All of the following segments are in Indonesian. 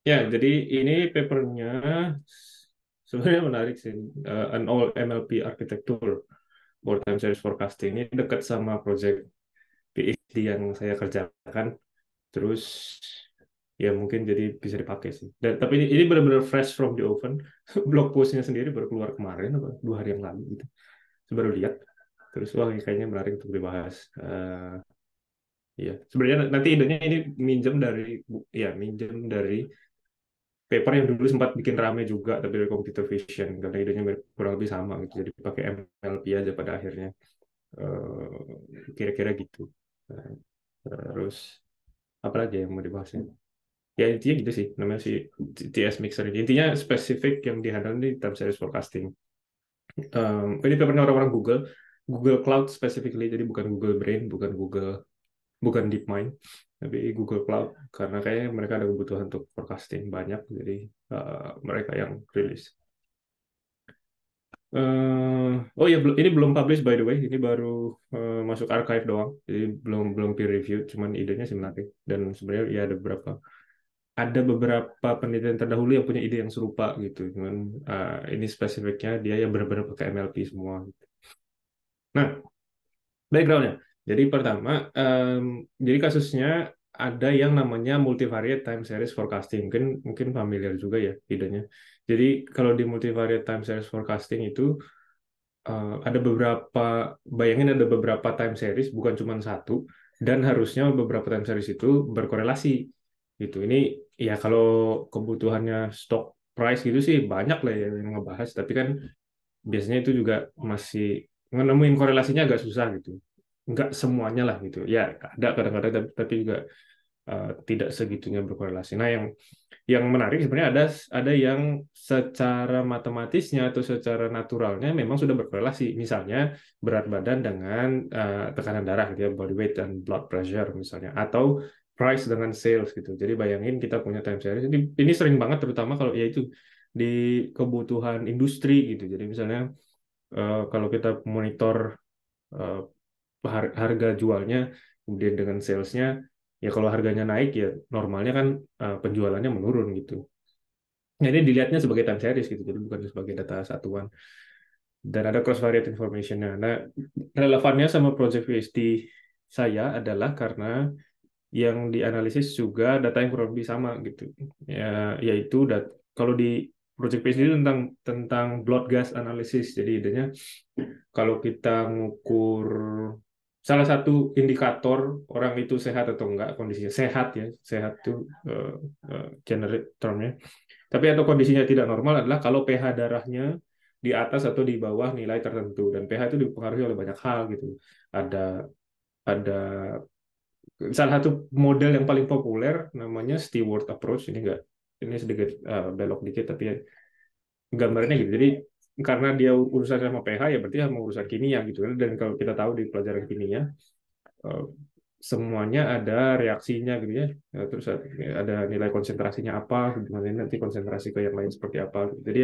Ya, jadi ini papernya sebenarnya menarik sih. An all MLP Architecture for Time Series Forecasting ini dekat sama project PhD yang saya kerjakan. Terus ya mungkin jadi bisa dipakai sih. Tapi ini benar-benar fresh from the oven. Blog postnya sendiri baru keluar kemarin, apa 2 hari yang lalu gitu. Saya baru lihat. Terus wah ini kayaknya menarik untuk dibahas. Ya, sebenarnya nanti idenya ini minjem dari paper yang dulu sempat bikin rame juga tapi dari computer vision karena idenya kurang lebih sama gitu. Jadi pakai MLP aja pada akhirnya. Kira-kira gitu. Nah, terus apa lagi yang mau dibahasnya? Ya intinya gitu sih, namanya si TS Mixer ini. Intinya spesifik yang dihandle di time series forecasting. Ini papernya orang-orang Google, Google Cloud specifically, jadi bukan Google Brain, bukan DeepMind, tapi Google Cloud karena kayaknya mereka ada kebutuhan untuk forecasting banyak, jadi mereka yang rilis. Oh ya, ini belum publish by the way, ini baru masuk archive doang, jadi belum belum peer review, cuman idenya sih menarik dan sebenarnya ya ada beberapa penelitian terdahulu yang punya ide yang serupa gitu, cuman ini spesifiknya dia yang benar-benar pakai MLP semua. Nah, backgroundnya. Jadi pertama, jadi kasusnya ada yang namanya multivariate time series forecasting. Mungkin mungkin familiar juga ya idenya. Jadi kalau di multivariate time series forecasting itu ada beberapa, bayangin ada beberapa time series, bukan cuma satu, dan harusnya beberapa time series itu berkorelasi gitu. Ini ya kalau kebutuhannya stock price gitu sih banyak lah ya yang ngebahas, tapi kan biasanya itu juga masih nemuin korelasinya agak susah gitu. Nggak semuanya lah gitu. Ya ada kadang-kadang tapi juga tidak segitunya berkorelasi. Nah, yang menarik sebenarnya ada yang secara matematisnya atau secara naturalnya memang sudah berkorelasi. Misalnya berat badan dengan tekanan darah gitu ya, body weight dan blood pressure misalnya, atau price dengan sales gitu. Jadi bayangin kita punya time series. Ini sering banget terutama kalau ya itu di kebutuhan industri gitu. Jadi misalnya kalau kita monitor eh, harga jualnya kemudian dengan salesnya, ya kalau harganya naik ya normalnya kan penjualannya menurun gitu. Nah, ini dilihatnya sebagai time series gitu, jadi bukan sebagai data satuan. Dan ada cross variant information-nya. Nah, relevannya sama project PhD saya adalah karena yang dianalisis juga data yang kurang lebih sama gitu. Ya, yaitu kalau di project PhD itu tentang tentang blood gas analysis. Jadi idenya kalau kita ngukur salah satu indikator orang itu sehat atau enggak, kondisinya sehat ya, sehat itu uh, generic termnya. Tapi atau kondisinya tidak normal adalah kalau pH darahnya di atas atau di bawah nilai tertentu, dan pH itu dipengaruhi oleh banyak hal gitu. Ada ada salah satu model yang paling populer namanya Stewart approach. Ini sedikit belok dikit tapi ya, gambarnya gitu. Jadi karena dia urusan sama pH ya berarti sama urusan kimia gitu kan. Dan kalau kita tahu di pelajaran kimia eh, semuanya ada reaksinya gitu ya. Terus ada nilai konsentrasinya apa, gimana nanti konsentrasi ke yang lain seperti apa. Jadi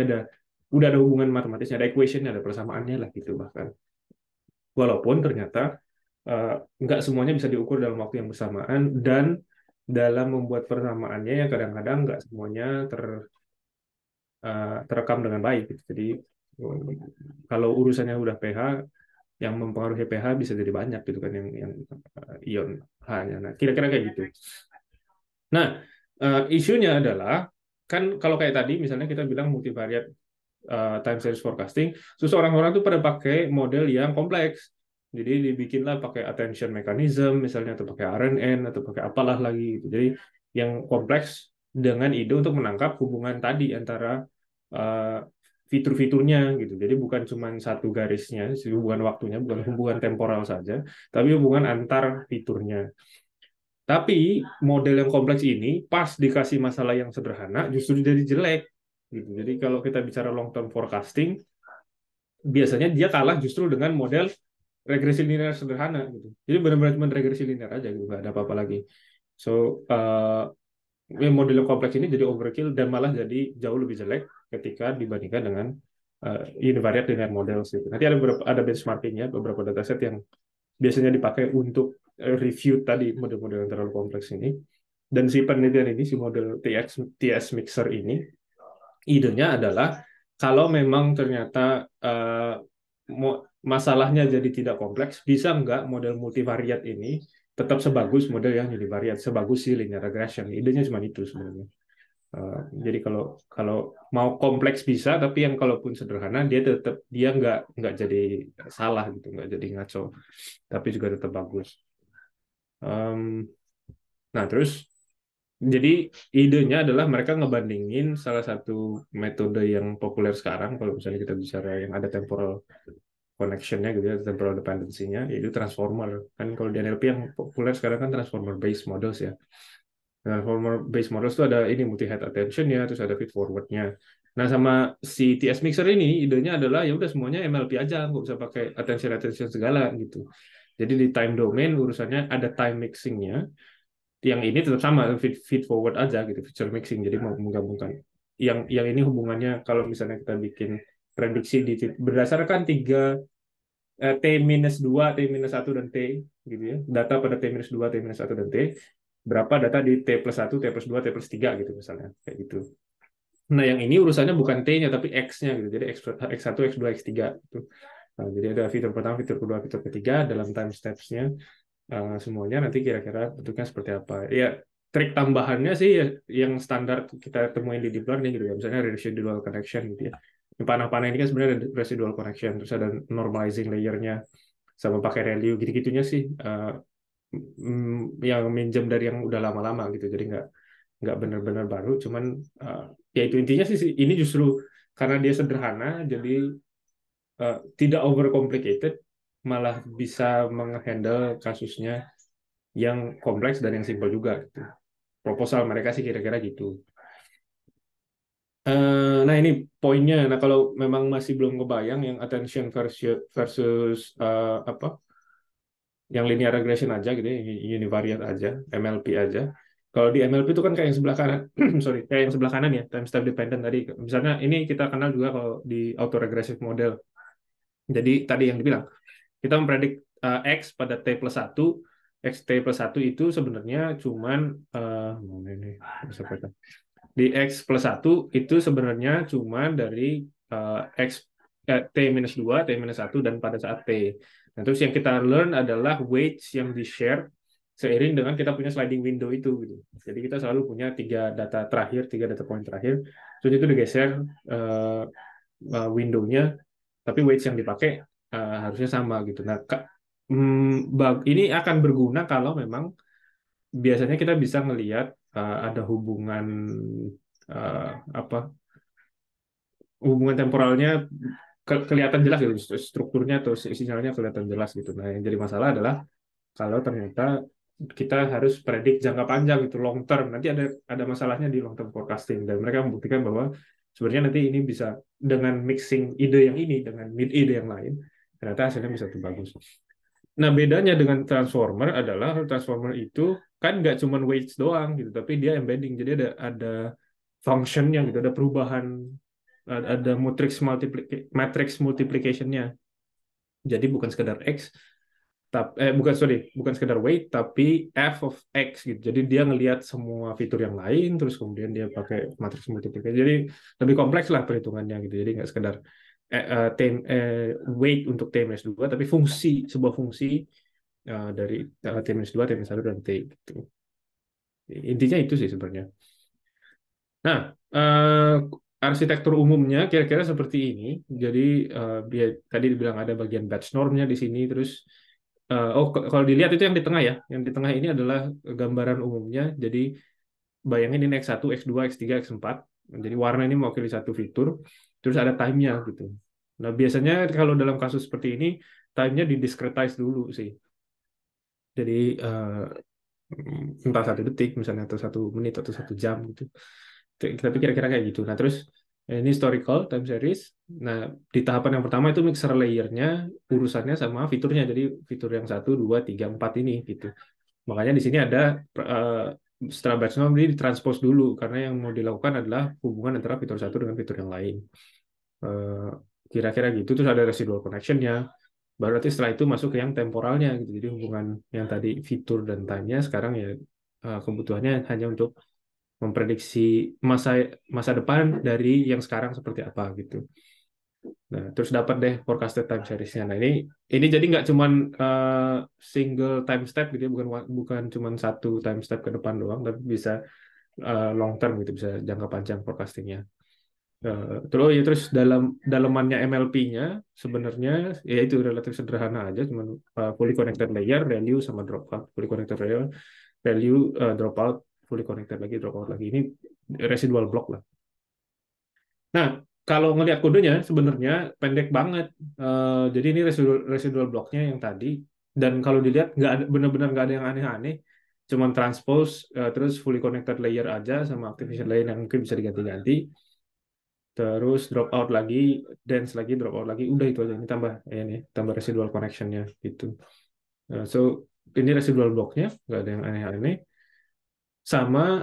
udah ada hubungan matematisnya, ada equation, ada persamaannya lah gitu bahkan. Walaupun ternyata eh, nggak semuanya bisa diukur dalam waktu yang bersamaan dan dalam membuat persamaannya yang kadang-kadang nggak semuanya terekam dengan baik gitu. Jadi kalau urusannya udah pH, yang mempengaruhi pH bisa jadi banyak gitu kan yang ion H-nya. Nah, kira-kira kayak gitu. Nah, isunya adalah kan kalau kayak tadi misalnya kita bilang multivariate time series forecasting, terus orang-orang tuh pada pakai model yang kompleks. Jadi dibikinlah pakai attention mechanism misalnya atau pakai RNN atau pakai apalah lagi gitu. Jadi yang kompleks dengan ide untuk menangkap hubungan tadi antara uh, fitur-fiturnya gitu. Jadi bukan cuma satu garisnya, hubungan waktunya, bukan hubungan temporal saja, tapi hubungan antar fiturnya. Tapi model yang kompleks ini pas dikasih masalah yang sederhana justru jadi jelek gitu. Jadi kalau kita bicara long term forecasting, biasanya dia kalah justru dengan model regresi linear sederhana gitu. Jadi benar-benar cuma regresi linear aja gitu, nggak ada apa-apa lagi. So model yang kompleks ini jadi overkill dan malah jadi jauh lebih jelek ketika dibandingkan dengan univariate linear models gitu. Nanti ada benchmarkingnya beberapa dataset yang biasanya dipakai untuk review tadi model-model yang terlalu kompleks ini. Dan si penelitian ini, si model TS Mixer ini, idenya adalah kalau memang ternyata masalahnya jadi tidak kompleks, bisa nggak model multivariat ini tetap sebagus model yang univariate, sebagus si linear regression. Idenya cuma itu sebenarnya. Jadi kalau kalau mau kompleks bisa, tapi yang kalaupun sederhana dia nggak jadi salah gitu, nggak jadi ngaco, tapi juga tetap bagus. Nah terus jadi idenya adalah mereka ngebandingin salah satu metode yang populer sekarang, kalau misalnya kita bicara yang ada temporal connection-nya gitu ya, temporal dependency-nya, yaitu transformer. Kan kalau di NLP yang populer sekarang kan transformer based models ya. Transformer based models itu ada ini multi head attention-nya, terus ada feed forward-nya. Nah sama si TS Mixer ini idenya adalah ya udah semuanya MLP aja, nggak usah pakai attention segala gitu. Jadi di time domain urusannya ada time mixing-nya, yang ini tetap sama feed forward aja gitu, feature mixing, jadi mau menggabungkan yang ini hubungannya kalau misalnya kita bikin prediksi berdasarkan T minus 2 T minus 1 dan T gitu ya, data pada T minus 2 T minus 1 dan T, berapa data di T plus 1 T plus 2 T plus 3 gitu misalnya kayak gitu. Nah yang ini urusannya bukan T-nya tapi X-nya gitu, jadi X1 X2 X3 gitu. Nah, jadi ada fitur pertama, fitur kedua, fitur ketiga dalam time steps-nya. Semuanya nanti kira-kira bentuknya seperti apa. Ya, trik tambahannya sih ya, yang standar kita temuin di deep learning gitu ya, misalnya residual connection gitu ya. Yang panah-panah ini kan sebenarnya ada residual connection, terus ada normalizing layer-nya, sama pakai ReLU gitu-gitunya sih, yang minjem dari yang udah lama-lama gitu, jadi nggak benar-benar baru, cuman ya itu intinya sih ini justru karena dia sederhana, jadi tidak overcomplicated, malah bisa menghandle kasusnya yang kompleks dan yang simpel juga gitu. Proposal mereka sih kira-kira gitu. Nah ini poinnya. Nah kalau memang masih belum kebayang yang attention versus apa, yang linear regression aja gitu, ya, univariate aja, MLP aja. Kalau di MLP itu kan kayak yang sebelah kanan, sorry, kayak yang sebelah kanan ya, time step dependent tadi. Misalnya ini kita kenal juga kalau di autoregressive model. Jadi tadi yang dibilang, kita mempredik X pada T plus 1, X T plus 1 itu sebenarnya cuman ini, di X plus 1 itu sebenarnya cuman dari X T minus 2, T minus 1, dan pada saat T. Nah, terus yang kita learn adalah weights yang di-share seiring dengan kita punya sliding window itu gitu. Jadi kita selalu punya tiga data point terakhir, terus itu digeser window-nya, tapi weights yang dipakai harusnya sama gitu. Nah, ini akan berguna kalau memang biasanya kita bisa ngelihat ada apa hubungan temporalnya kelihatan jelas gitu, strukturnya atau sinyalnya kelihatan jelas gitu. Nah, yang jadi masalah adalah kalau ternyata kita harus predik jangka panjang itu long term, nanti ada masalahnya di long term forecasting, dan mereka membuktikan bahwa sebenarnya nanti ini bisa dengan mixing ide yang ini dengan mid ide yang lain, ternyata hasilnya bisa lebih bagus. Nah, bedanya dengan transformer adalah transformer itu kan nggak cuma weights doang gitu, tapi dia embedding, jadi ada functionnya gitu, ada perubahan, ada matrix multiplication-nya. Jadi bukan sekedar X, bukan sekedar weight, tapi f of x gitu. Jadi dia ngelihat semua fitur yang lain, terus kemudian dia pakai matriks multiplikasi. Jadi lebih kompleks lah perhitungannya gitu. Jadi nggak sekedar weight untuk t minus 2, tapi sebuah fungsi dari t minus 2, t minus 1, dan t gitu. Intinya itu sih sebenarnya. Nah, arsitektur umumnya kira-kira seperti ini. Jadi tadi dibilang ada bagian batch normnya di sini, terus kalau dilihat itu yang di tengah ya. Yang di tengah ini adalah gambaran umumnya. Jadi bayangin ini X1, X2, X3, X4. Jadi warna ini mewakili satu fitur. Terus ada time-nya gitu. Nah, biasanya kalau dalam kasus seperti ini, time-nya di-discretize dulu sih. Jadi entah 1 detik misalnya, atau 1 menit, atau 1 jam gitu. Tapi kira-kira kayak gitu. Nah, terus ini historical time series. Nah, di tahapan yang pertama itu mixer layer-nya urusannya sama fiturnya. Jadi fitur yang 1, 2, 3, 4 ini gitu. Makanya di sini ada setelah batch norm ini ditranspose dulu karena yang mau dilakukan adalah hubungan antara fitur satu dengan fitur yang lain. Eh, Kira-kira gitu. Terus ada residual connection-nya. Baru nanti setelah itu masuk ke yang temporalnya gitu. Jadi hubungan yang tadi fitur dan time-nya sekarang ya kebutuhannya hanya untuk memprediksi masa masa depan dari yang sekarang seperti apa gitu. Nah, terus dapat deh forecasted time series-nya. Nah, ini jadi nggak cuman single time step gitu ya, bukan bukan cuman satu time step ke depan doang, tapi bisa long term gitu, bisa jangka panjang forecastingnya. Terus dalam dalemannya MLP-nya sebenarnya ya itu relatif sederhana aja, cuman fully connected layer, value sama dropout, fully connected layer, value, dropout, fully connected lagi, dropout lagi. Ini residual block lah. Nah, kalau ngelihat kodenya sebenarnya pendek banget. Jadi ini residual blocknya yang tadi. Dan kalau dilihat nggak ada, benar-benar nggak ada yang aneh-aneh. Cuman transpose, terus fully connected layer aja sama activation layer yang mungkin bisa diganti-ganti. Terus drop out lagi, dance lagi, drop out lagi. Udah itu aja. Ini tambah residual connectionnya gitu. So ini residual blocknya, nggak ada yang aneh-aneh. Sama,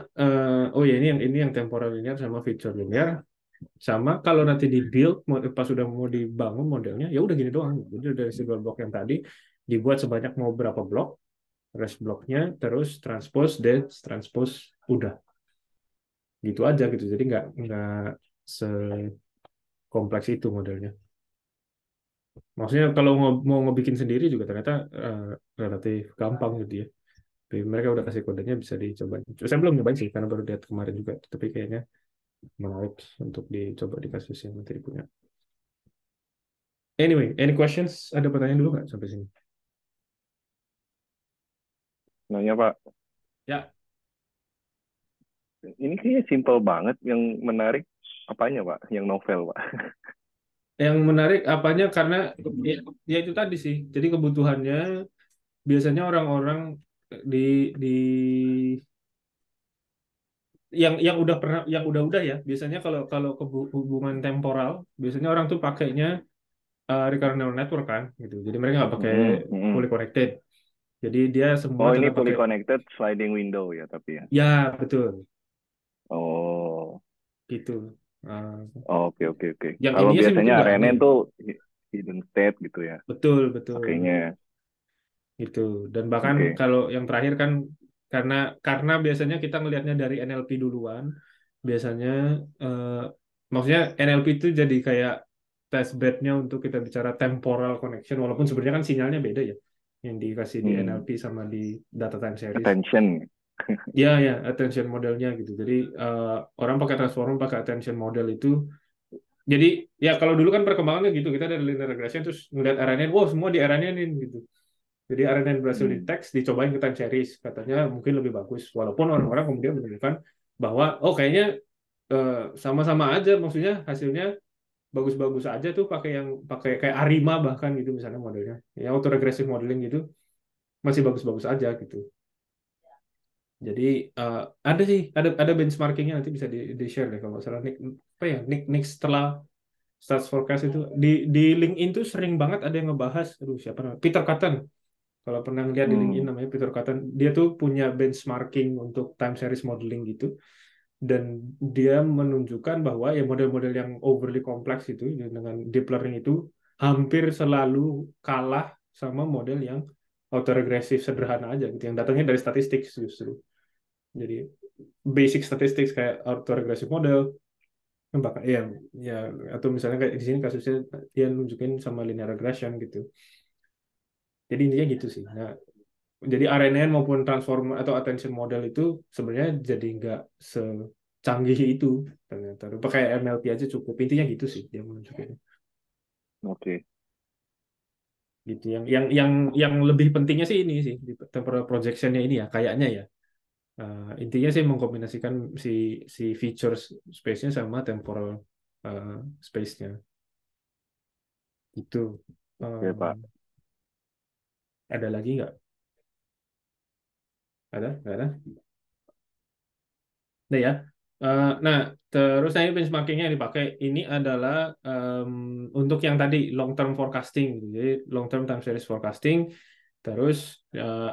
oh ya ini yang temporal linear sama feature linear. Sama kalau nanti di build pas sudah mau dibangun modelnya ya udah gini doang. Jadi dari single block yang tadi dibuat sebanyak mau berapa blok, rest bloknya, terus transpose, dance, transpose, udah gitu aja gitu. Jadi nggak sekompleks itu modelnya. Maksudnya kalau mau ngebikin sendiri juga ternyata relatif gampang gitu ya. Tapi mereka udah kasih kodenya, bisa dicoba. Saya belum nyobain sih karena baru lihat kemarin juga, tapi kayaknya menarik untuk dicoba di kasus yang nanti punya. Anyway, any questions? Ada pertanyaan dulu nggak sampai sini? Nanya Pak, Ya, ini kayaknya simple banget. Yang menarik apanya Pak? Yang novel Pak? yang menarik apanya karena ya, ya itu tadi sih. Jadi kebutuhannya biasanya orang-orang di di yang udah pernah yang udah ya. Biasanya kalau kalau hubungan temporal, biasanya orang tuh pakainya recurrent neural network kan gitu. Jadi mereka nggak pakai Mm-mm, mm-mm. fully connected. Jadi dia semua Oh, ini tetap fully pakai, connected sliding window ya tapi ya. ya betul Oh, gitu. Eh, oke oke oke. yang Kalau ininya sih biasanya mungkin nggak RNN aneh. tuh hidden state gitu ya. Betul betul. Pakainya. Gitu. Dan bahkan Oke. kalau yang terakhir kan karena biasanya kita ngelihatnya dari NLP duluan, biasanya eh, maksudnya NLP itu jadi kayak test bednya untuk kita bicara temporal connection, walaupun sebenarnya kan sinyalnya beda ya, yang dikasih di Hmm. NLP sama di data time series. Attention. Ya ya, attention modelnya gitu. Jadi orang pakai transformer, pakai attention model itu. Jadi ya kalau dulu kan perkembangannya gitu, kita dari linear regression terus ngeliat RNN, wow semua di RNN gitu. Jadi RNN berhasil di Hmm. teks, dicobain ke time series, katanya mungkin lebih bagus. Walaupun orang-orang kemudian menemukan bahwa oh kayaknya sama-sama aja, maksudnya hasilnya bagus-bagus aja tuh pakai yang pakai kayak Arima bahkan gitu misalnya modelnya, yang autoregressive modeling gitu masih bagus-bagus aja gitu. Jadi ada sih ada benchmarkingnya, nanti bisa di share deh kalau nggak salah. Nick, apa ya Nick setelah Stats Forecast itu di LinkedIn tuh sering banget ada yang ngebahas, aduh siapa namanya, Peter Cotton. Kalau pernah lihat di LinkedIn Hmm. namanya Peter Cotton, dia tuh punya benchmarking untuk time series modeling gitu, dan dia menunjukkan bahwa ya model-model yang overly kompleks itu dengan deep learning itu hampir selalu kalah sama model yang autoregressive sederhana aja gitu, yang datangnya dari statistik justru. Jadi basic statistics kayak autoregressive model, bahkan ya atau misalnya kayak di sini kasusnya dia nunjukin sama linear regression gitu. Jadi intinya gitu sih. Nah, jadi RNN maupun transformer atau attention model itu sebenarnya jadi nggak secanggih itu ternyata. Pakai MLP aja cukup. Intinya gitu sih dia menunjukkan. Oke. Gitu. Yang lebih pentingnya sih ini sih di temporal projectionnya ini ya kayaknya ya. Intinya sih mengkombinasikan si si features space-nya sama temporal uh, space-nya. Itu. Oke Pak. Ada lagi nggak? Ada? Nggak ada? Nah ya. Nah, terus ini benchmarkingnya yang dipakai ini adalah untuk yang tadi long term forecasting, gitu. Jadi long term time series forecasting. Terus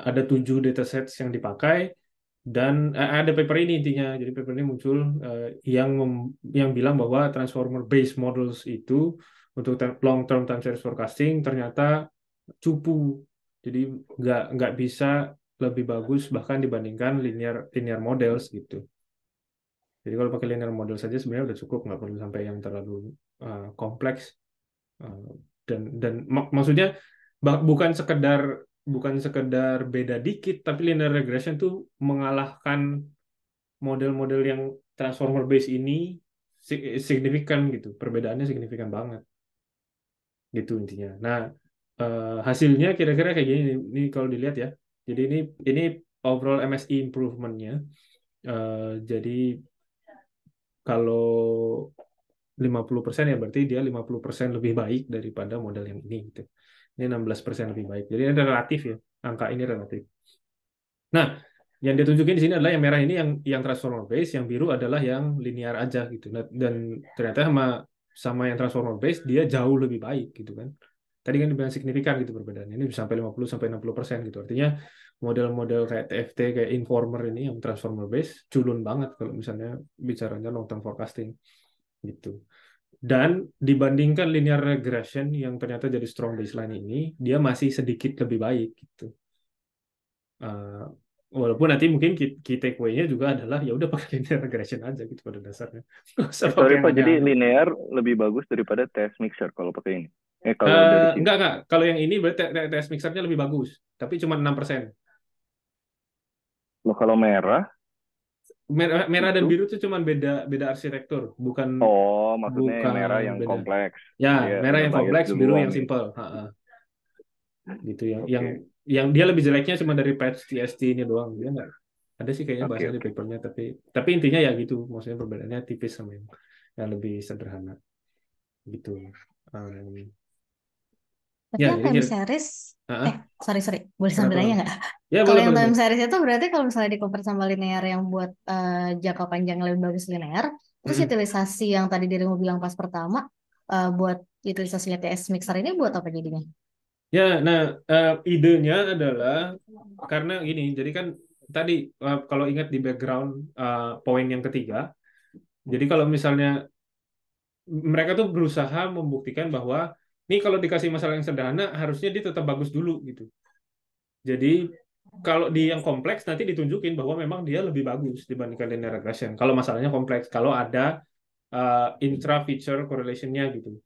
ada 7 datasets yang dipakai dan ada paper ini intinya. Jadi paper ini muncul yang bilang bahwa transformer based models itu untuk long term time series forecasting ternyata cupu. Jadi nggak bisa lebih bagus bahkan dibandingkan linear linear models gitu. Jadi kalau pakai linear model saja sebenarnya udah cukup, nggak perlu sampai yang terlalu kompleks. Uh, dan maksudnya bukan sekedar beda dikit, tapi linear regression tuh mengalahkan model-model yang transformer base ini signifikan gitu. Perbedaannya signifikan banget gitu intinya. Nah, hasilnya kira-kira kayak gini. Ini kalau dilihat ya. Jadi ini overall MSI improvement-nya. Jadi kalau 50% ya berarti dia 50% lebih baik daripada model yang ini gitu. Ini 16% lebih baik. Jadi ini relatif ya. Angka ini relatif. Nah, yang dia tunjukin di sini adalah yang merah ini yang transformer base, yang biru adalah yang linear aja gitu. Nah, dan ternyata sama sama yang transformer base dia jauh lebih baik gitu kan. Tadi kan dibilang signifikan gitu perbedaannya. Ini bisa sampai 50 sampai 60% gitu. Artinya model-model kayak TFT kayak Informer ini yang transformer base culun banget kalau misalnya bicaranya long term forecasting gitu. Dan dibandingkan linear regression yang ternyata jadi strong baseline ini, dia masih sedikit lebih baik gitu. Uh, Walaupun nanti mungkin key takeaway-nya juga adalah ya udah pakai linear regression aja gitu pada dasarnya. Nggak usah pakai Sorry yang Pak, jadi aneh-aneh. linear lebih bagus daripada test mixer kalau pakai ini. Kalau dari sini. Enggak. Kalau yang ini berarti test mixernya lebih bagus. Tapi cuma 6%. Loh, kalau merah Merah dan itu, biru itu cuma beda beda arsitektur, bukan oh maksudnya yang merah bukan yang beda. kompleks. Ya, Dia merah udah yang bias kompleks, biru duluan yang nih. simple. Ha-ha. Gitu yang Oke, yang dia lebih jeleknya cuma dari patch TST ini doang. Dia nggak ada sih kayaknya oke, bahasanya di oke. papernya, tapi intinya ya gitu. Maksudnya perbedaannya tipis sama yang lebih sederhana gitu. Um, Berarti ya yang jadi time kira, series, ah, sorry, boleh kenapa? sambil nanya nggak? Ya Kalau boleh yang boleh time boleh. series itu berarti kalau misalnya di compare sama linear yang buat jangka panjang lebih bagus linear, terus Mm-mm. utilisasi yang tadi dirimu bilang pas pertama, buat utilisasinya TS mixer ini buat apa jadinya? Ya, nah idenya adalah karena gini, jadi kan tadi kalau ingat di background poin yang ketiga, jadi kalau misalnya mereka tuh berusaha membuktikan bahwa ini kalau dikasih masalah yang sederhana harusnya dia tetap bagus dulu gitu. Jadi kalau di yang kompleks nanti ditunjukin bahwa memang dia lebih bagus dibandingkan linear regression. Kalau masalahnya kompleks, kalau ada intra-feature correlation-nya gitu.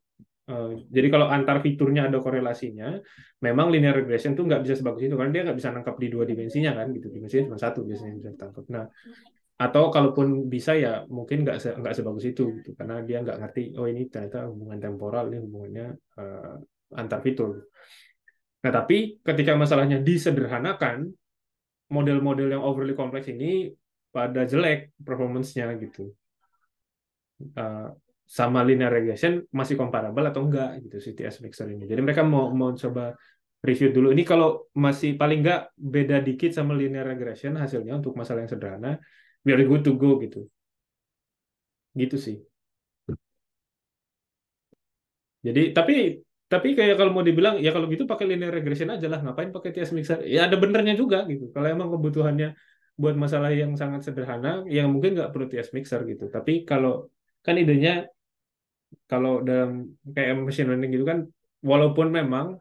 Jadi kalau antar fiturnya ada korelasinya, memang linear regression tuh nggak bisa sebagus itu karena dia nggak bisa nangkap di dua dimensinya kan, gitu. Dimensinya cuma satu biasanya bisa ditangkap. Nah, atau kalaupun bisa ya mungkin nggak sebagus itu gitu karena dia nggak ngerti oh ini ternyata hubungan temporal ini hubungannya antar fitur. Nah, tapi ketika masalahnya disederhanakan, model-model yang overly kompleks ini pada jelek performance-nya gitu. Uh, Sama linear regression masih comparable atau enggak gitu si TS Mixer ini. Jadi mereka mau coba review dulu. Ini kalau masih paling enggak beda dikit sama linear regression hasilnya untuk masalah yang sederhana, very good to go gitu. Gitu sih. Jadi tapi kayak kalau mau dibilang ya kalau gitu pakai linear regression aja lah, ngapain pakai TS mixer? Ya ada benernya juga gitu. Kalau emang kebutuhannya buat masalah yang sangat sederhana, yang mungkin nggak perlu TS mixer gitu. Tapi kalau kan idenya kalau dalam kayak machine learning gitu kan, walaupun memang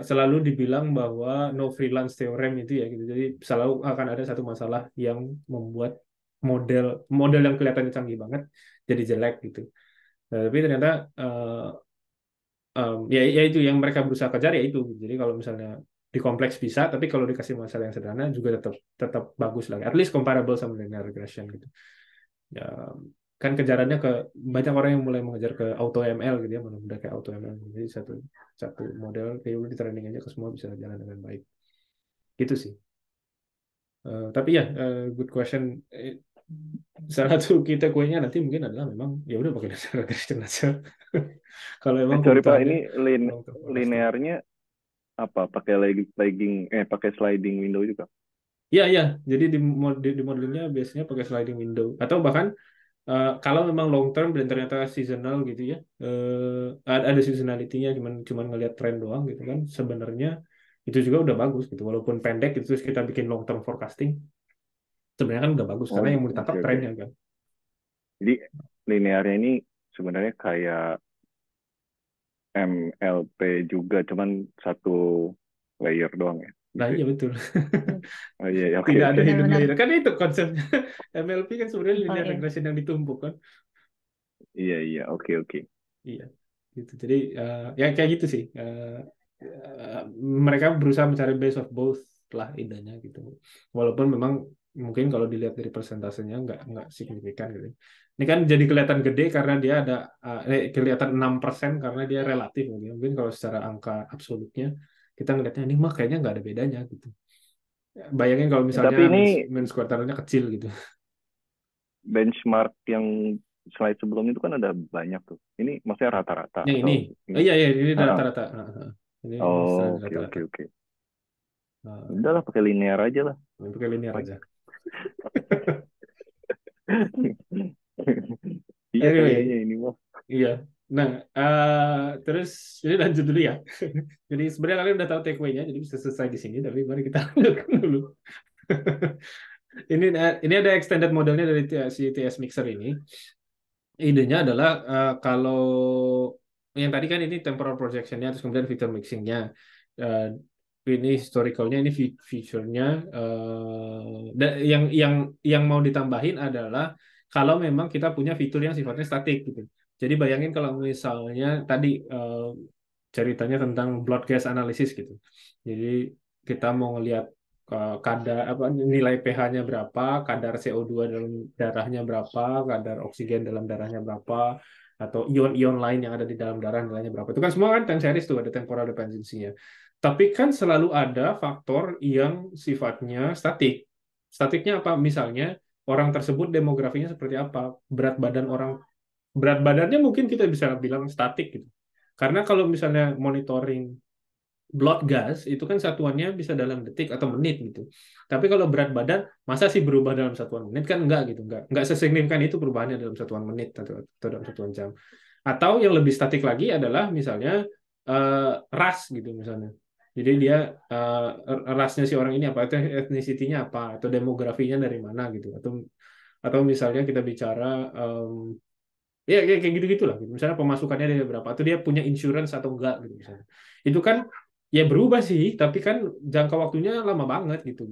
selalu dibilang bahwa no freelance theorem itu ya gitu. Jadi selalu akan ada satu masalah yang membuat model model yang kelihatannya canggih banget jadi jelek gitu. Nah, tapi ternyata ya itu yang mereka berusaha kejar ya itu. Jadi kalau misalnya di kompleks bisa, tapi kalau dikasih masalah yang sederhana juga tetap tetap bagus lah. At least comparable sama linear regression gitu. Ya, kan kejarannya ke banyak orang yang mulai mengejar ke auto ML gitu ya, udah kayak auto ML. Jadi satu satu model kayak udah di training aja ke semua bisa jalan dengan baik. Gitu sih. Tapi ya, good question. Salah satu kita kuenya nanti mungkin adalah memang ya udah pakai dasar regression aja. Kalau emang Sorry Pak, kebutuhannya ini long term forecasting. linearnya apa? Pakai pakai sliding window juga. Iya, iya. Jadi di modelingnya biasanya pakai sliding window. Atau bahkan kalau memang long term dan ternyata seasonal gitu ya, ada seasonality-nya, cuman ngelihat tren doang gitu kan. Sebenarnya itu juga udah bagus gitu. Walaupun pendek itu terus kita bikin long term forecasting, sebenarnya kan udah bagus Oh, karena yang mau oke, ditangkap oke. trennya kan. Jadi linearnya ini sebenarnya kayak MLP juga, cuman satu layer doang ya. Nah, gitu ya. iya betul. Oh iya, iya, oke Tidak ada oke. hidden Benar-benar layer. Kan itu konsepnya MLP kan sebenarnya simple linear ya. regression yang ditumpuk kan. Iya iya, oke oke. Iya, gitu. Jadi ya kayak gitu sih. Mereka berusaha mencari base of both lah idenya gitu. Walaupun memang mungkin kalau dilihat dari persentasenya nggak signifikan gitu. Ini kan jadi kelihatan gede karena dia ada kelihatan 6% karena dia relatif gitu. Mungkin kalau secara angka absolutnya kita ngelihatnya ini mah kayaknya nggak ada bedanya gitu. Bayangin kalau misalnya Tapi ini mean square error-nya kecil gitu. benchmark yang slide sebelum itu kan ada banyak tuh. Ini maksudnya rata-rata Yang ini, atau oh ini? iya iya ini Ah, ah. rata-rata. Ini Oh, standar oke rata-rata. oke oke. Uh, Udahlah pakai linear aja lah. pakai linear Fine. aja. Iya Anyway, kayaknya ini mah. iya. Nah, terus jadi lanjut dulu ya. Jadi sebenarnya kalian udah tahu takeaway-nya, jadi bisa selesai di sini. Tapi mari kita lanjutkan dulu. Ini ada extended modelnya dari si TS Mixer ini. Idenya adalah kalau yang tadi kan ini temporal projection-nya, terus kemudian feature mixing-nya. Eh, ini historicalnya, ini feature-nya. Yang mau ditambahin adalah kalau memang kita punya fitur yang sifatnya statik gitu. Jadi bayangin kalau misalnya tadi ceritanya tentang blood gas analysis gitu. Jadi kita mau ngelihat kadar apa nilai pH-nya berapa, kadar CO2 dalam darahnya berapa, kadar oksigen dalam darahnya berapa, atau ion-ion lain yang ada di dalam darah nilainya berapa. Itu kan semua kan time series tuh ada temporal dependency-nya. Tapi kan selalu ada faktor yang sifatnya statik. Statiknya apa? Misalnya orang tersebut demografinya seperti apa, berat badannya mungkin kita bisa bilang statik gitu. Karena kalau misalnya monitoring blood gas itu kan satuannya bisa dalam detik atau menit gitu. Tapi kalau berat badan masa sih berubah dalam satuan menit kan enggak gitu, enggak sesignifikan itu perubahannya dalam satuan menit atau dalam satuan jam. Atau yang lebih statik lagi adalah misalnya ras gitu misalnya. Jadi dia rasnya si orang ini apa, itu etnisitinya apa, atau demografinya dari mana gitu, atau misalnya kita bicara ya kayak gitu-gitulah gitu. Misalnya pemasukannya dia berapa atau dia punya insurance atau enggak gitu misalnya. Itu kan ya berubah sih, tapi kan jangka waktunya lama banget gitu.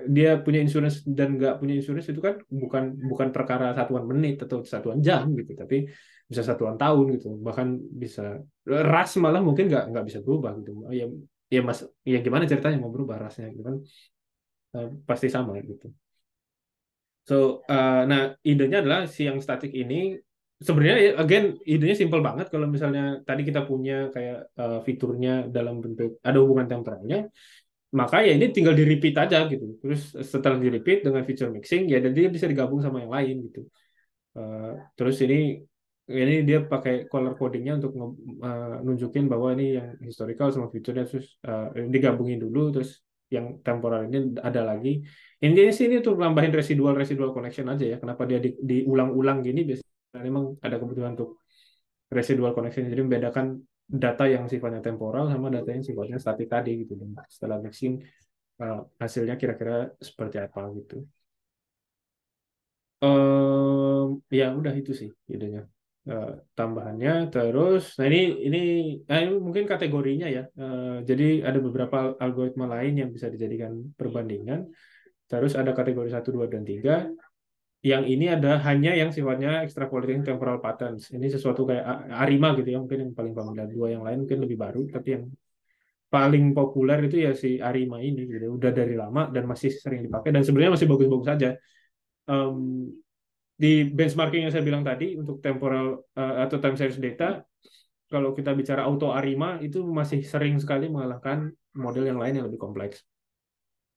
Dia punya insurance dan enggak punya insurance itu kan bukan bukan perkara satuan menit atau satuan jam gitu, tapi bisa satuan tahun gitu. Bahkan bisa ras malah mungkin nggak bisa berubah gitu. Ya ya mas ya gimana ceritanya mau berubah rasnya gitu kan. Pasti sama gitu. So, nah idenya adalah si yang statik ini sebenarnya again idenya simple banget kalau misalnya tadi kita punya kayak fiturnya dalam bentuk ada hubungan temporalnya, maka ya ini tinggal di repeat aja gitu. Terus setelah di repeat dengan feature mixing ya dan dia bisa digabung sama yang lain gitu. Terus ini dia pakai color codingnya untuk nunjukin bahwa ini yang historical sama future-nya terus digabungin dulu terus yang temporal ini ada lagi. Intinya sih ini untuk nambahin residual residual connection aja ya. Kenapa dia diulang-ulang gini biasanya memang ada kebutuhan untuk residual connection. Jadi membedakan data yang sifatnya temporal sama data yang sifatnya statik tadi gitu. Dan setelah mixing hasilnya kira-kira seperti apa gitu. Ya udah itu sih idenya. Tambahannya terus nah ini mungkin kategorinya ya. Jadi ada beberapa algoritma lain yang bisa dijadikan perbandingan, terus ada kategori satu 2 dan 3 yang ini ada hanya yang sifatnya extrapolating temporal patterns. Ini sesuatu kayak ARIMA gitu ya, mungkin yang paling familiar. Dua yang lain mungkin lebih baru, tapi yang paling populer itu ya si ARIMA ini gitu. Udah dari lama dan masih sering dipakai dan sebenarnya masih bagus-bagus saja. Em, di benchmarking yang saya bilang tadi untuk temporal atau time series data, kalau kita bicara auto ARIMA itu masih sering sekali mengalahkan model yang lain yang lebih kompleks.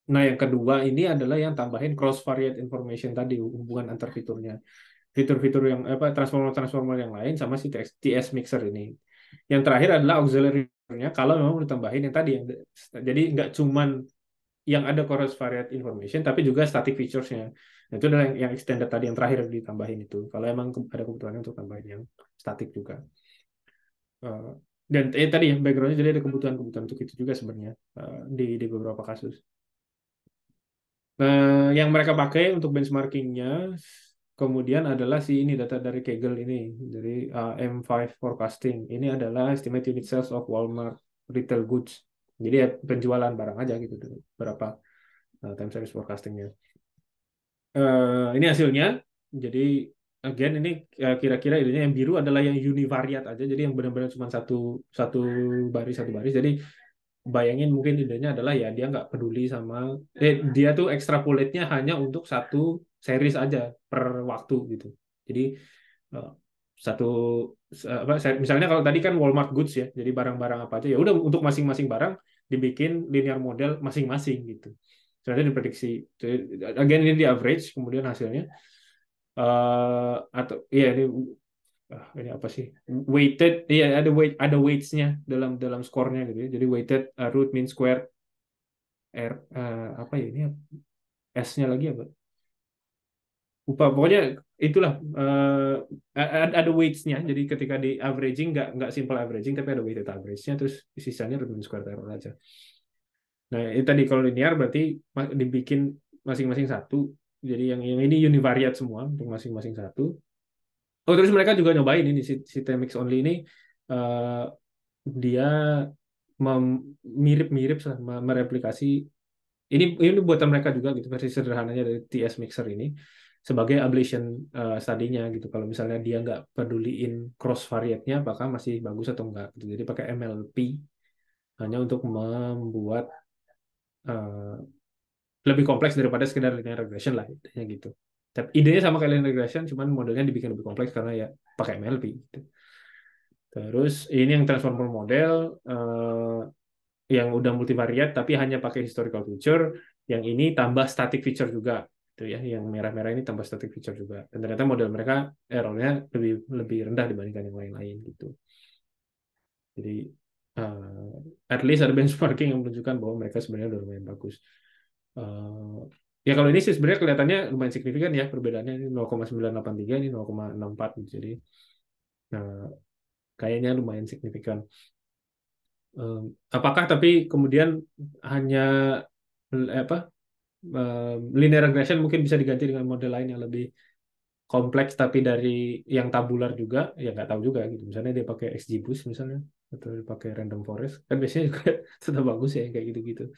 Nah, yang kedua ini adalah yang tambahin cross variate information tadi, hubungan antar fiturnya. Fitur-fitur yang apa transformer-transformer yang lain sama si TS mixer ini. Yang terakhir adalah auxiliary-nya kalau memang ditambahin yang tadi yang jadi nggak cuman yang ada cross variate information tapi juga static features-nya. Nah, itu adalah yang extended tadi yang terakhir ditambahin itu. Kalau emang ada kebutuhan untuk tambahin yang static juga. Uh, dan tadi ya background-nya jadi ada kebutuhan-kebutuhan untuk itu juga sebenarnya di beberapa kasus. Nah, yang mereka pakai untuk benchmarkingnya kemudian adalah si ini data dari Kaggle ini, dari M5 forecasting. Ini adalah estimate unit sales of Walmart retail goods. Jadi ya penjualan barang aja gitu, berapa time series forecastingnya. Ini hasilnya. Jadi again ini kira-kira idenya yang biru adalah yang univariate aja, jadi yang benar-benar cuma satu satu satu baris. Jadi bayangin mungkin idenya adalah ya dia nggak peduli sama dia tuh extrapolate-nya hanya untuk satu series aja per waktu gitu. Jadi eh, satu apa misalnya kalau tadi kan Walmart goods ya, jadi barang-barang apa aja ya udah untuk masing-masing barang dibikin linear model masing-masing gitu. Ternyata diprediksi. Jadi, again ini di average kemudian hasilnya atau iya ini apa sih weighted, iya ada weights-nya dalam dalam skornya gitu ya. Jadi weighted root mean square r apa ya ini s-nya lagi apa lupa pokoknya itulah ada weights-nya. Jadi ketika di averaging nggak simple averaging tapi ada weighted average-nya, terus sisanya root mean square error aja. Nah itu tadi kalau linear berarti dibikin masing-masing satu. Jadi yang ini univariate semua untuk masing-masing satu. Oh terus mereka juga nyobain ini si TMX only ini eh, dia mirip-mirip mereplikasi ini buatan mereka juga gitu, versi sederhananya dari TS Mixer ini sebagai ablation studinya gitu. Kalau misalnya dia nggak peduliin cross variate-nya apakah masih bagus atau enggak gitu. Jadi pakai MLP hanya untuk membuat eh, lebih kompleks daripada sekedar linear regression lah intinya gitu. Tapi idenya sama kayak linear regression, cuman modelnya dibikin lebih kompleks karena ya pakai MLP gitu. Terus ini yang transformer model yang udah multivariate tapi hanya pakai historical feature. Yang ini tambah static feature juga, gitu ya. Yang merah-merah ini tambah static feature juga. Dan ternyata model mereka errornya lebih lebih rendah dibandingkan yang lain-lain gitu. Jadi at least ada benchmarking yang menunjukkan bahwa mereka sebenarnya udah lumayan bagus. Ya kalau ini sih sebenarnya kelihatannya lumayan signifikan ya perbedaannya, ini 0,983 ini 0,64 gitu. Jadi kayaknya lumayan signifikan. Apakah tapi kemudian hanya apa linear regression mungkin bisa diganti dengan model lain yang lebih kompleks tapi dari yang tabular juga, ya nggak tahu juga gitu. Misalnya dia pakai XGBoost misalnya atau dia pakai random forest kan biasanya juga tetap bagus ya kayak gitu-gitu.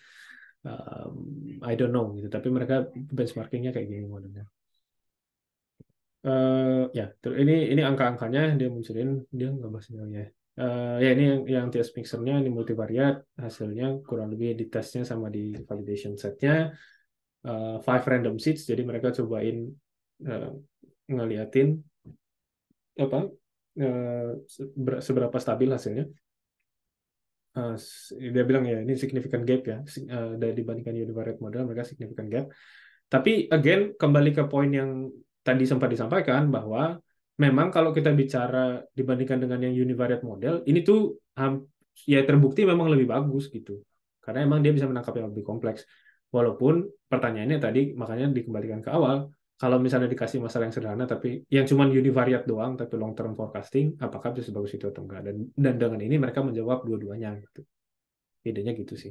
I don't know gitu, tapi mereka benchmarkingnya kayak gini modelnya. Ya ini angka-angkanya dia munculin, dia nggak bahas nilainya. Ya ini yang TS mixernya ini multivariate, hasilnya kurang lebih di tesnya sama di validation setnya. Five random seeds, jadi mereka cobain uh, ngeliatin apa seberapa stabil hasilnya. Dia bilang ya ini significant gap ya dari dibandingkan univariate model, mereka significant gap. Tapi again kembali ke poin yang tadi sempat disampaikan bahwa memang kalau kita bicara dibandingkan dengan yang univariate model ini tuh ya terbukti memang lebih bagus gitu karena emang dia bisa menangkap yang lebih kompleks. Walaupun pertanyaannya tadi makanya dikembalikan ke awal, kalau misalnya dikasih masalah yang sederhana tapi yang cuma univariate doang tapi long term forecasting apakah bisa sebagus itu atau enggak, dan dengan ini mereka menjawab dua-duanya gitu. Idenya gitu sih.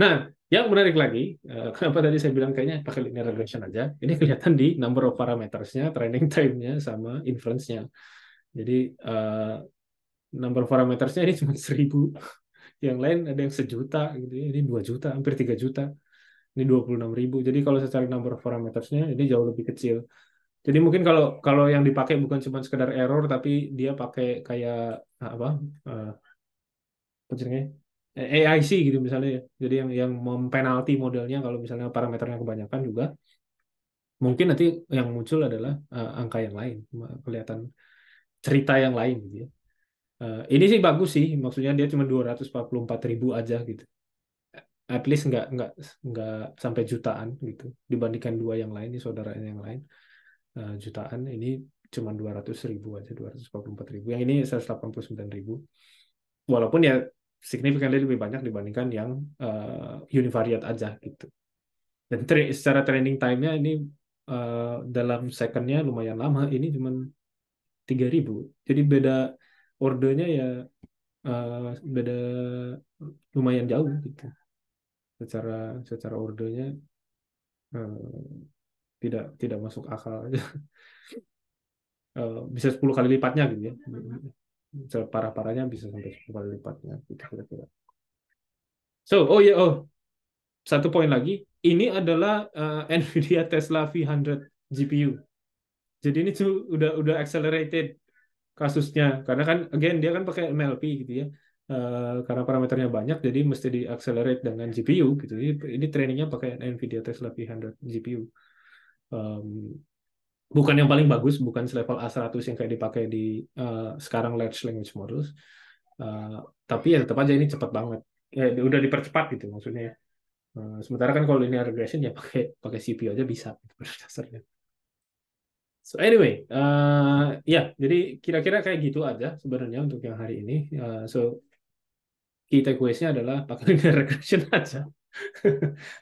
Nah, yang menarik lagi, kenapa tadi saya bilang kayaknya pakai linear regression aja. Ini kelihatan di number of parametersnya, training time-nya, sama inference-nya. Jadi, number of parametersnya ini cuma 1.000. Yang lain ada yang 1 juta, gitu ya. Ini 2 juta, hampir 3 juta. Ini 26.000. Jadi kalau secara number of parametersnya ini jauh lebih kecil. Jadi mungkin kalau kalau yang dipakai bukan cuma sekedar error, tapi dia pakai kayak apa? eh, apa jenenge? AIC gitu misalnya ya. Jadi yang mempenalti modelnya kalau misalnya parameternya kebanyakan juga mungkin nanti yang muncul adalah angka yang lain, kelihatan cerita yang lain gitu ya. Ini sih bagus sih, maksudnya dia cuma 244.000 aja gitu. At least nggak sampai jutaan gitu dibandingkan dua yang lain, ini saudara yang lain jutaan, ini cuma 200.000 aja, 244.000. Yang ini 189.000. Walaupun ya significantly lebih banyak dibandingkan yang univariate aja gitu. Dan secara training time-nya ini dalam second-nya lumayan lama. Ini cuma 3.000. Jadi beda ordernya ya beda lumayan jauh gitu. Secara secara ordernya eh, tidak masuk akal aja. Bisa 10 kali lipatnya gitu ya. Separah-parahnya bisa sampai 10 kali lipatnya gitu kira-kira. Satu poin lagi. Ini adalah NVIDIA Tesla V100 GPU. Jadi ini tuh udah accelerated kasusnya karena kan again dia kan pakai MLP gitu ya. Karena parameternya banyak jadi mesti di accelerate dengan GPU gitu. Ini trainingnya pakai NVIDIA Tesla V100 GPU. Um, bukan yang paling bagus, bukan selevel A100 yang kayak dipakai di sekarang large language models. Uh, tapi ya tetap aja ini cepat banget. Ya udah dipercepat gitu maksudnya. Sementara kan kalau linear regression ya pakai pakai CPU aja bisa gitu, pada dasarnya. So anyway, ya jadi kira-kira kayak gitu aja sebenarnya untuk yang hari ini. So key takeaways-nya adalah pakai linear regression aja.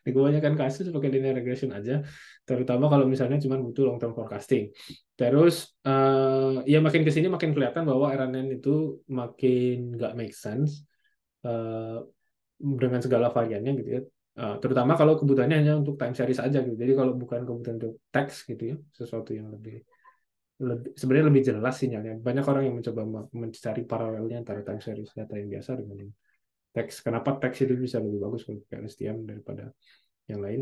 Di kebanyakan kasus pakai linear regression aja, terutama kalau misalnya cuma butuh long term forecasting. Terus ya makin ke sini makin kelihatan bahwa RNN itu makin nggak make sense eh, dengan segala variannya gitu ya. Terutama kalau kebutuhannya hanya untuk time series aja gitu. Jadi kalau bukan kebutuhan untuk teks gitu ya, sesuatu yang sebenarnya lebih jelas sinyalnya. Banyak orang yang mencoba mencari paralelnya antara time series data yang biasa dengan yang teks. Kenapa teks itu bisa lebih bagus untuk LSTM daripada yang lain?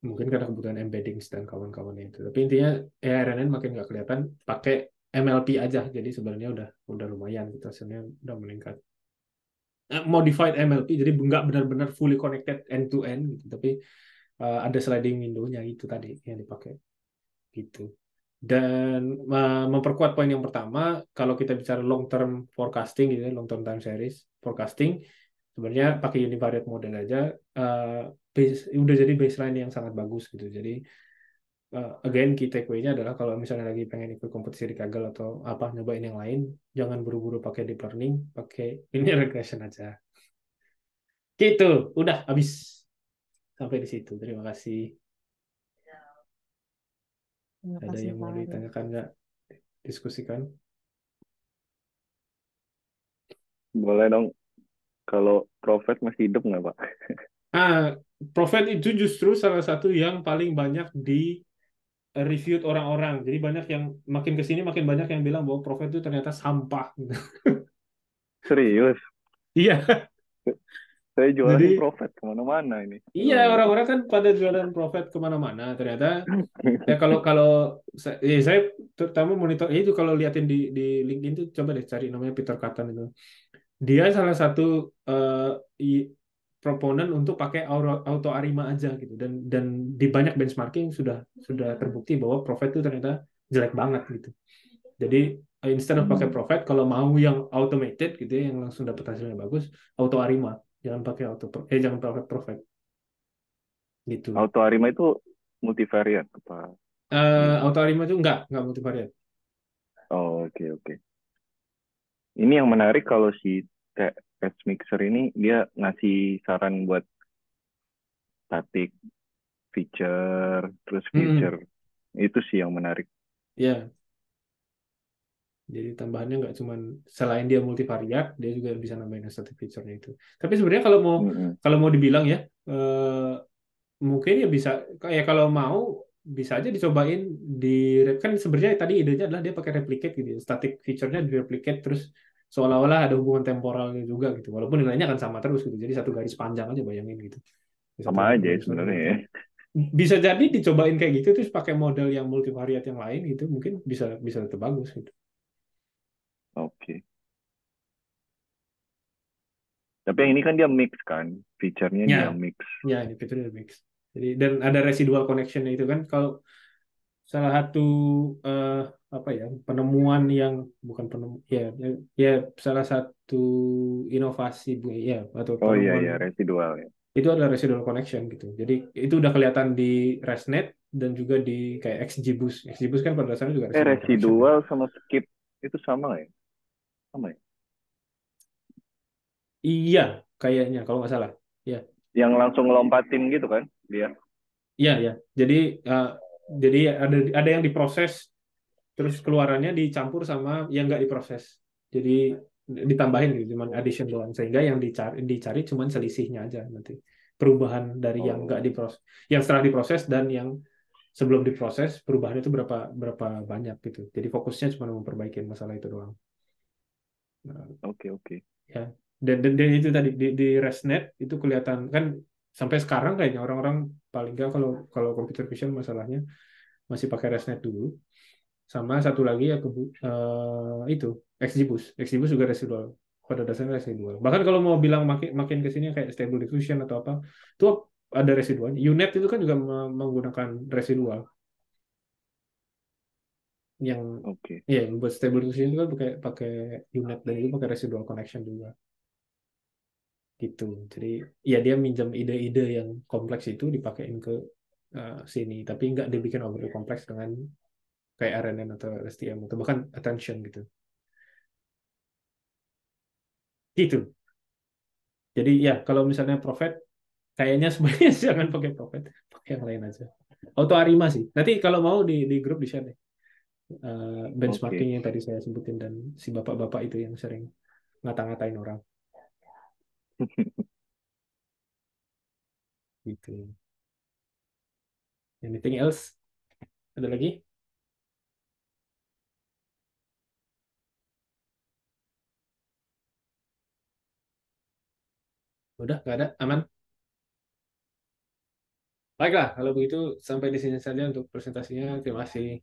Mungkin karena kebutuhan embedding dan kawan-kawannya itu. Tapi intinya RNN makin nggak kelihatan pakai MLP aja. Jadi sebenarnya udah lumayan gitu hasilnya udah meningkat. Modified MLP jadi nggak benar-benar fully connected end to end gitu. Tapi ada sliding window-nya itu tadi yang dipakai gitu. Dan memperkuat poin yang pertama, kalau kita bicara long term forecasting gitu, long term time series forecasting, sebenarnya pakai univariate model aja udah jadi baseline yang sangat bagus gitu. Jadi again key takeaway-nya adalah kalau misalnya lagi pengen ikut kompetisi di Kaggle atau apa nyobain yang lain, jangan buru-buru pakai deep learning, pakai linear regression aja. Gitu, udah habis sampai di situ. Terima kasih. Terima Ada kasih yang Pak mau Ari. ditanyakan nggak? Diskusikan. Boleh dong, kalau Prophet masih hidup nggak, Pak? Ah, Prophet itu justru salah satu yang paling banyak di reviewed orang-orang. Jadi banyak yang makin ke sini makin banyak yang bilang bahwa Prophet itu ternyata sampah. Serius? Iya, Saya jualan jadi Prophet kemana-mana ini. iya Oh. orang-orang kan pada jualan Prophet kemana-mana. Ternyata kalau kalau saya terutama monitor itu kalau liatin di LinkedIn tuh coba deh cari namanya Peter Katan itu. Dia salah satu eh, proponen untuk pakai auto arima aja gitu dan di banyak benchmarking sudah terbukti bahwa Prophet itu ternyata jelek banget gitu. Jadi instead of pakai Prophet kalau mau yang automated gitu ya, yang langsung dapat hasilnya bagus, auto arima. Jangan pakai Prophet gitu. Auto Arima itu multivariate apa gimana? Auto arima itu enggak multivariate. Oh, oke oke. Ini yang menarik kalau si test mixer ini dia ngasih saran buat static feature, terus Mm-mm. future. Itu sih yang menarik. Ya, jadi tambahannya nggak cuman selain dia multivariat, dia juga bisa nambahin static feature-nya itu. Tapi sebenarnya Mm-mm. kalau mau dibilang ya, mungkin ya bisa kayak kalau mau bisa aja dicobain di kan sebenarnya tadi idenya adalah dia pakai replicate gitu ya. Static feature-nya di replicate terus seolah-olah ada hubungan temporalnya juga gitu. Walaupun nilainya akan sama terus gitu. Jadi satu garis panjang aja bayangin gitu. Satu Sama aja ya garis panjang sebenarnya gitu. ya. Bisa jadi dicobain kayak gitu terus pakai model yang multivariat yang lain gitu mungkin bisa bisa tetap bagus gitu. Oke. Tapi yang ini kan dia mix kan, feature-nya Ya, dia mix. ya ini fiturnya mix. Jadi dan ada residual connection itu kan kalau salah satu eh, apa ya penemuan yang bukan penemu ya, ya ya salah satu inovasi ya atau Oh iya penemuan iya residual ya. itu adalah residual connection gitu. Jadi itu udah kelihatan di ResNet dan juga di kayak XGBoost. XGBoost kan pada dasarnya juga residual connection ya. Residual sama skip itu sama nggak ya? Sama ya? Iya, kayaknya kalau nggak salah. Ya, Yang langsung ngelompatin gitu kan dia. iya ya. Jadi eh, jadi ada yang diproses terus keluarannya dicampur sama yang nggak diproses. Jadi ditambahin gitu, cuman addition doang. Sehingga yang dicari cuman selisihnya aja nanti. Perubahan dari yang nggak Oh, diproses, yang setelah diproses dan yang sebelum diproses perubahannya itu berapa berapa banyak gitu. Jadi fokusnya cuma memperbaiki masalah itu doang. Nah, oke oke. ya. Dan itu tadi di ResNet itu kelihatan kan sampai sekarang kayaknya orang-orang paling nggak kalau kalau computer vision masalahnya masih pakai ResNet dulu. Sama satu lagi ya itu XGBoost. XGBoost juga residual. Pada dasarnya residual. Bahkan kalau mau bilang makin makin ke sini kayak Stable Diffusion atau apa, itu ada residualnya. UNet itu kan juga menggunakan residual yang Oke. ya buat Stable Diffusion itu kan pakai pakai UNet dan itu pakai residual connection juga gitu. Jadi ya dia minjam ide-ide yang kompleks itu dipakein ke sini, tapi nggak dibikin overly kompleks dengan kayak RNN atau STM atau bahkan attention gitu. Gitu. Jadi ya kalau misalnya Prophet kayaknya sebenarnya jangan pakai Prophet, pakai yang lain aja. Auto Arima sih. Nanti kalau mau di grup di share deh. Benchmarking Oke. yang tadi saya sebutin dan si bapak-bapak itu yang sering ngata-ngatain orang gitu. Anything else? Ada lagi? Udah nggak ada? Aman? Baiklah, kalau begitu sampai di sini saja untuk presentasinya. Terima kasih.